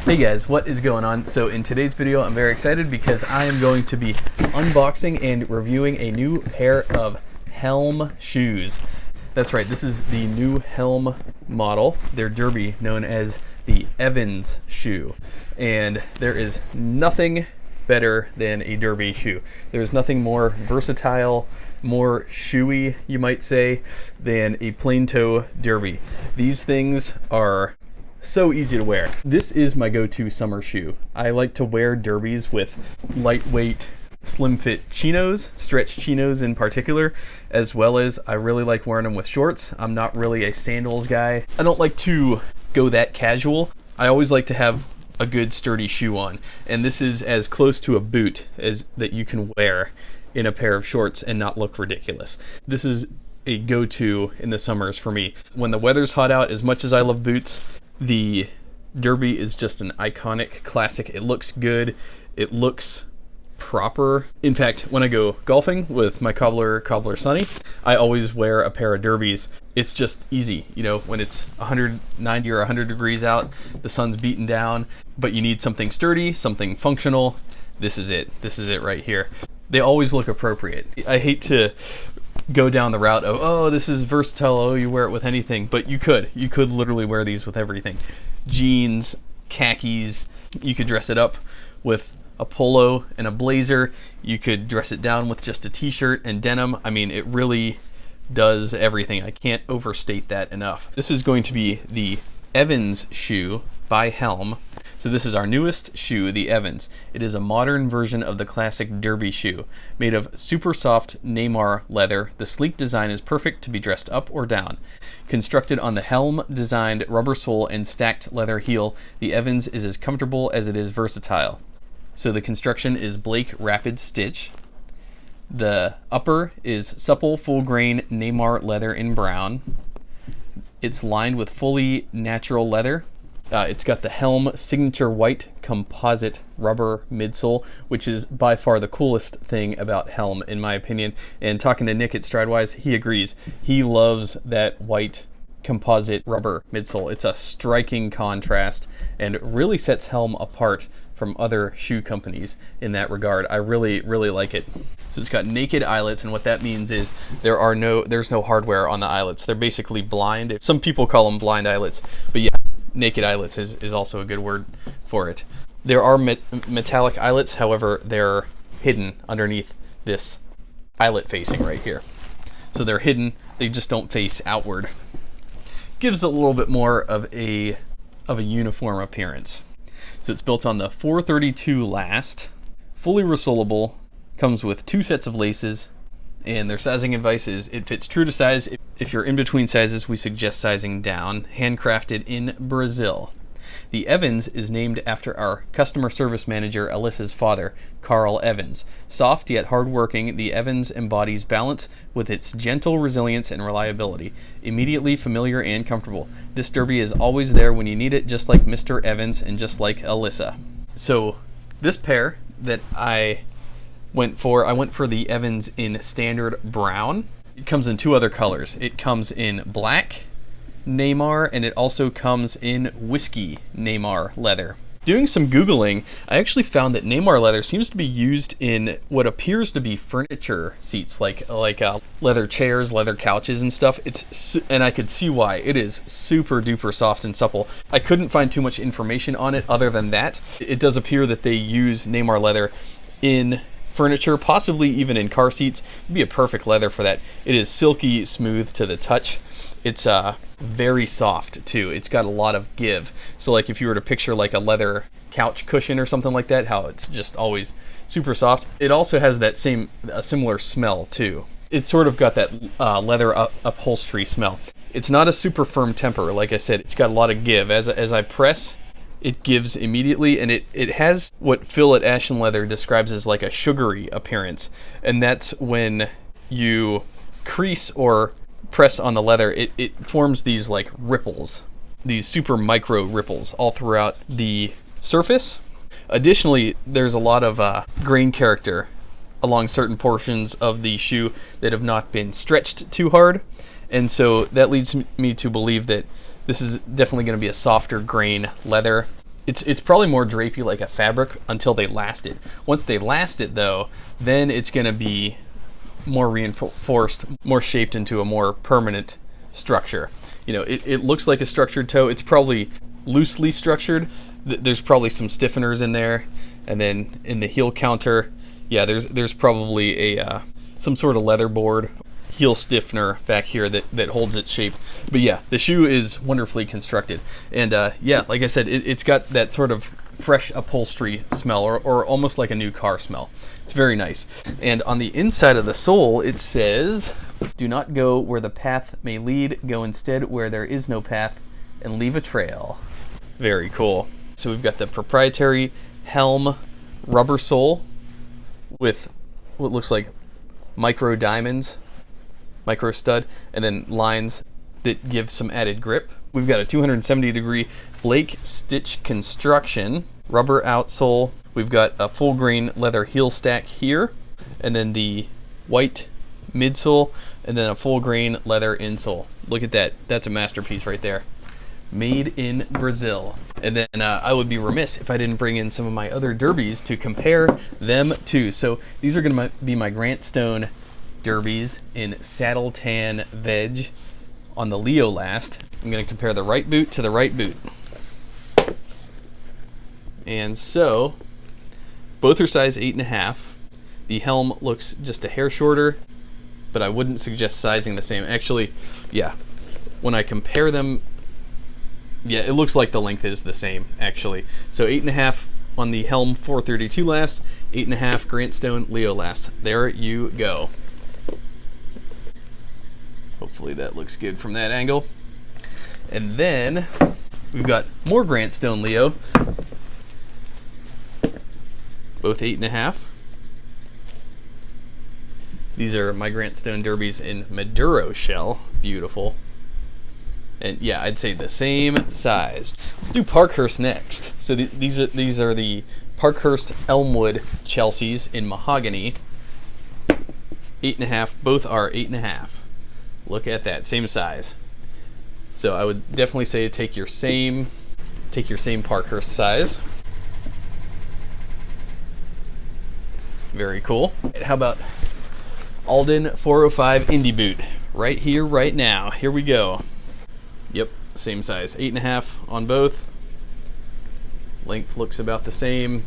Hey guys, what is going on? So in today's video, I'm very excited because I am going to be unboxing and reviewing a new pair of HELM shoes. That's right, this is the new HELM model, their derby known as the Evans shoe. And there is nothing better than a derby shoe. There's nothing more versatile, more shoey, you might say, than a plain toe derby. These things are so easy to wear. This is my go-to summer shoe. I like to wear derbies with lightweight, slim fit chinos, stretch chinos in particular, as well as I really like wearing them with shorts. I'm not really a sandals guy. I don't like to go that casual. I always like to have a good sturdy shoe on, and this is as close to a boot as that you can wear in a pair of shorts and not look ridiculous. This is a go-to in the summers for me. When the weather's hot out, as much as I love boots, the derby is just an iconic classic. It looks good. It looks proper. In fact, when I go golfing with my cobbler Sonny, I always wear a pair of derbies. It's just easy, you know, when it's 190 or 100 degrees out, the sun's beating down, but you need something sturdy, something functional. This is it. This is it right here. They always look appropriate. I hate to go down the route of, oh, this is versatile, oh, you wear it with anything, but you could literally wear these with everything. Jeans, khakis, you could dress it up with a polo and a blazer, you could dress it down with just a t-shirt and denim. I mean, it really does everything. I can't overstate that enough. This is going to be the Evans shoe by HELM. So this is our newest shoe, the Evans. It is a modern version of the classic derby shoe. Made of super soft Neymar leather, the sleek design is perfect to be dressed up or down. Constructed on the HELM designed rubber sole and stacked leather heel, the Evans is as comfortable as it is versatile. So the construction is Blake Rapid Stitch. The upper is supple full grain Neymar leather in brown. It's lined with fully natural leather. It's got the HELM signature white composite rubber midsole, which is by far the coolest thing about HELM in my opinion. And talking to Nick at Stridewise, he agrees. He loves that white composite rubber midsole. It's a striking contrast and really sets HELM apart from other shoe companies in that regard. I really like it. So it's got naked eyelets, and what that means is there's no hardware on the eyelets. They're basically blind. Some people call them blind eyelets, but yeah, naked eyelets is also a good word for it. There are metallic eyelets, however, they're hidden underneath this eyelet facing right here. So they're hidden, they just don't face outward. Gives a little bit more of a uniform appearance. So it's built on the 432 last, fully resolable, comes with 2 sets of laces, and their sizing advice is it fits true to size. If you're in between sizes, we suggest sizing down. Handcrafted in Brazil. The Evans is named after our customer service manager, Alyssa's father, Carl Evans. Soft yet hardworking, the Evans embodies balance with its gentle resilience and reliability. Immediately familiar and comfortable. This derby is always there when you need it, just like Mr. Evans and just like Alyssa. So this pair that I went for the Evans in standard brown. It comes in 2 other colors. It comes in black Neymar, and it also comes in Whisky Neymar leather. Doing some Googling, I actually found that Neymar leather seems to be used in what appears to be furniture seats, like leather chairs, leather couches and stuff. And I could see why. It is super duper soft and supple. I couldn't find too much information on it other than that. It does appear that they use Neymar leather in furniture, possibly even in car seats. It'd be a perfect leather for that. It is silky smooth to the touch. It's very soft too. It's got a lot of give. So like if you were to picture like a leather couch cushion or something like that, how it's just always super soft. It also has a similar smell too. It's sort of got that leather upholstery smell. It's not a super firm temper. Like I said, it's got a lot of give. As I press, it gives immediately, and it has what Phil at Ashen Leather describes as like a sugary appearance. And that's when you crease or press on the leather, it forms these like ripples, these super micro ripples all throughout the surface. Additionally, there's a lot of grain character along certain portions of the shoe that have not been stretched too hard, and so that leads me to believe that this is definitely going to be a softer grain leather. It's probably more drapey like a fabric until they last it. Once they last it though, then it's going to be more reinforced, more shaped into a more permanent structure. You know, it looks like a structured toe. It's probably loosely structured. There's probably some stiffeners in there, and then in the heel counter, yeah, there's probably a some sort of leather board heel stiffener back here that holds its shape. But yeah, the shoe is wonderfully constructed, and yeah, like I said, it's got that sort of fresh upholstery smell, or almost like a new car smell. It's very nice. And on the inside of the sole, it says, "Do not go where the path may lead. Go instead where there is no path, and leave a trail." Very cool. So we've got the proprietary HELM rubber sole with what looks like micro diamonds, micro stud, and then lines that give some added grip. We've got a 270-degree Blake stitch construction, rubber outsole. We've got a full grain leather heel stack here, and then the white midsole, and then a full grain leather insole. Look at that. That's a masterpiece right there. Made in Brazil. And then I would be remiss if I didn't bring in some of my other derbies to compare them to. So these are going to be my Grant Stone derbies in saddle tan veg on the Leo last. I'm going to compare the right boot to the right boot. And so both are size 8.5. The HELM looks just a hair shorter, but I wouldn't suggest sizing the same. Actually, yeah, when I compare them, yeah, it looks like the length is the same, actually. So 8.5 on the HELM 432 last, 8.5 Grant Stone Leo last. There you go. Hopefully that looks good from that angle. And then we've got more Grant Stone Leo, both 8.5. These are my Grant Stone derbies in Maduro shell. Beautiful. And yeah, I'd say the same size. Let's do Parkhurst next. So these are the Parkhurst Elmwood Chelseas in mahogany. 8.5. Both are 8.5. Look at that, same size. So I would definitely say take your same Parkhurst size. Very cool. How about Alden 405 Indie Boot? Right here, right now. Here we go. Yep, same size. 8.5 on both. Length looks about the same.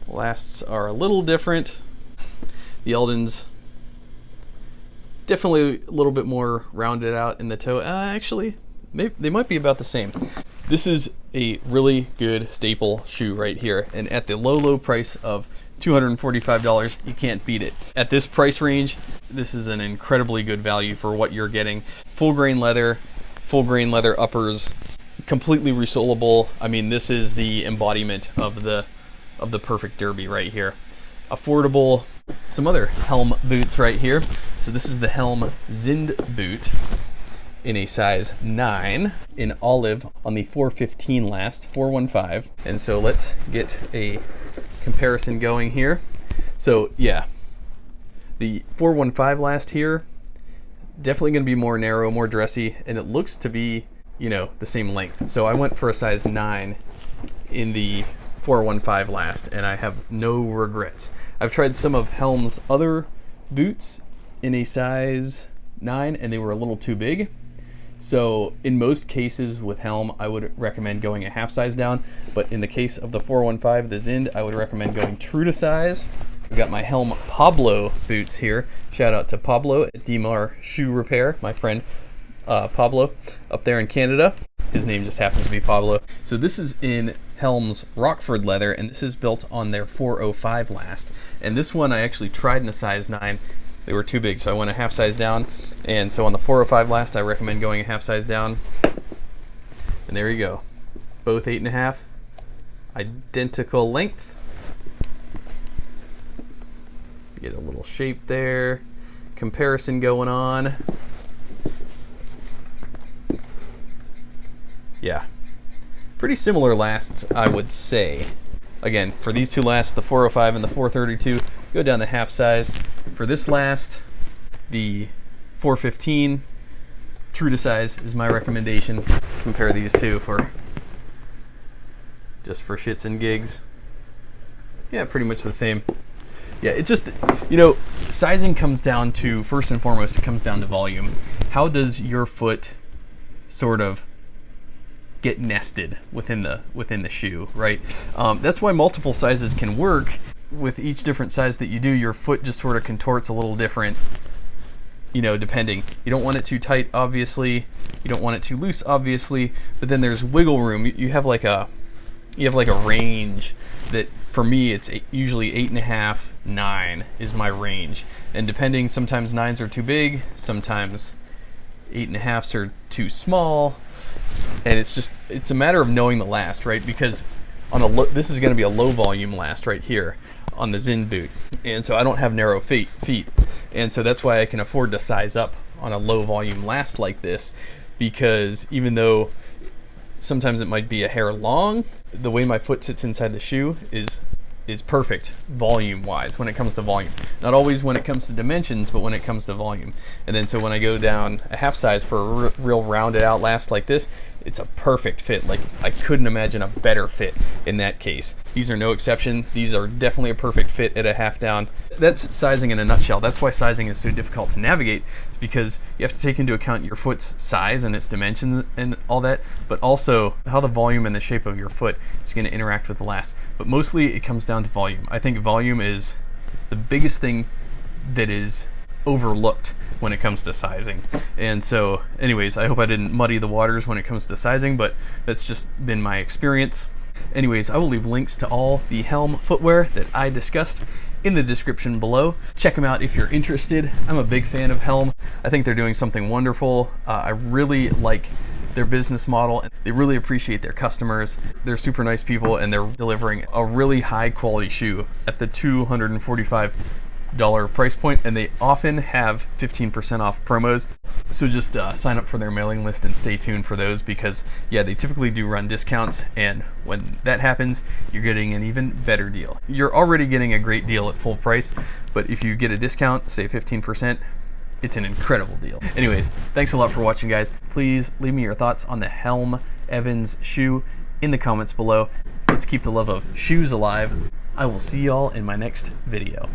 Lasts are a little different. The Alden's definitely a little bit more rounded out in the toe. Actually, they might be about the same. This is a really good staple shoe right here, and at the low price of $245, you can't beat it. At this price range, this is an incredibly good value for what you're getting. Full grain leather uppers, completely resolable. I mean, this is the embodiment of the perfect derby right here. Affordable. Some other HELM boots right here. So this is the HELM Zind boot in a size 9 in olive on the 415 last, 415. And so let's get a comparison going here. So yeah, the 415 last here, definitely going to be more narrow, more dressy, and it looks to be, you know, the same length. So I went for a size 9 in the 415 last, and I have no regrets. I've tried some of HELM's other boots in a size 9, and they were a little too big. So in most cases with HELM, I would recommend going a half size down, but in the case of the 415, the Zind, I would recommend going true to size. I've got my HELM Pablo boots here. Shout out to Pablo at Demar Shoe Repair, my friend Pablo up there in Canada. His name just happens to be Pablo. So this is in HELM's Rockford leather, and this is built on their 405 last. And this one I actually tried in a size 9. They were too big, so I went a half size down. And so on the 405 last, I recommend going a half size down. And there you go. Both 8.5. Identical length. Get a little shape there. Comparison going on. Yeah. Pretty similar lasts, I would say. Again, for these two lasts, the 405 and the 432, go down to half size. For this last, the 415, true to size is my recommendation. Compare these two for just for shits and gigs. Yeah, pretty much the same. Yeah, it just, you know, sizing comes down to, first and foremost, it comes down to volume. How does your foot sort of get nested within the shoe, right? That's why multiple sizes can work. With each different size that you do, your foot just sort of contorts a little different, you know, depending. You don't want it too tight, obviously. You don't want it too loose, obviously. But then there's wiggle room. You have like a range that, for me, it's usually 8.5, 9 is my range. And depending, sometimes 9s are too big, sometimes 8.5s are too small. And it's a matter of knowing the last, right? Because this is going to be a low volume last right here on the Zin boot. And so I don't have narrow feet. And so that's why I can afford to size up on a low volume last like this, because even though sometimes it might be a hair long, the way my foot sits inside the shoe is perfect volume wise when it comes to volume. Not always when it comes to dimensions, but when it comes to volume. And then so when I go down a half size for a real rounded out last like this, it's a perfect fit. Like, I couldn't imagine a better fit in that case. These are no exception. These are definitely a perfect fit at a half down. That's sizing in a nutshell. That's why sizing is so difficult to navigate. It's because you have to take into account your foot's size and its dimensions and all that, but also how the volume and the shape of your foot is going to interact with the last. But mostly it comes down to volume. I think volume is the biggest thing that is overlooked when it comes to sizing. And so anyways, I hope I didn't muddy the waters when it comes to sizing, but that's just been my experience. Anyways, I will leave links to all the HELM footwear that I discussed in the description below. Check them out if you're interested. I'm a big fan of HELM. I think they're doing something wonderful. I really like their business model. They really appreciate their customers. They're super nice people, and they're delivering a really high quality shoe at the $245 price point, and they often have 15% off promos. So just sign up for their mailing list and stay tuned for those, because yeah, they typically do run discounts, and when that happens, you're getting an even better deal. You're already getting a great deal at full price, but if you get a discount, say 15%, it's an incredible deal. Anyways, thanks a lot for watching, guys. Please leave me your thoughts on the HELM Evans shoe in the comments below. Let's keep the love of shoes alive. I will see y'all in my next video.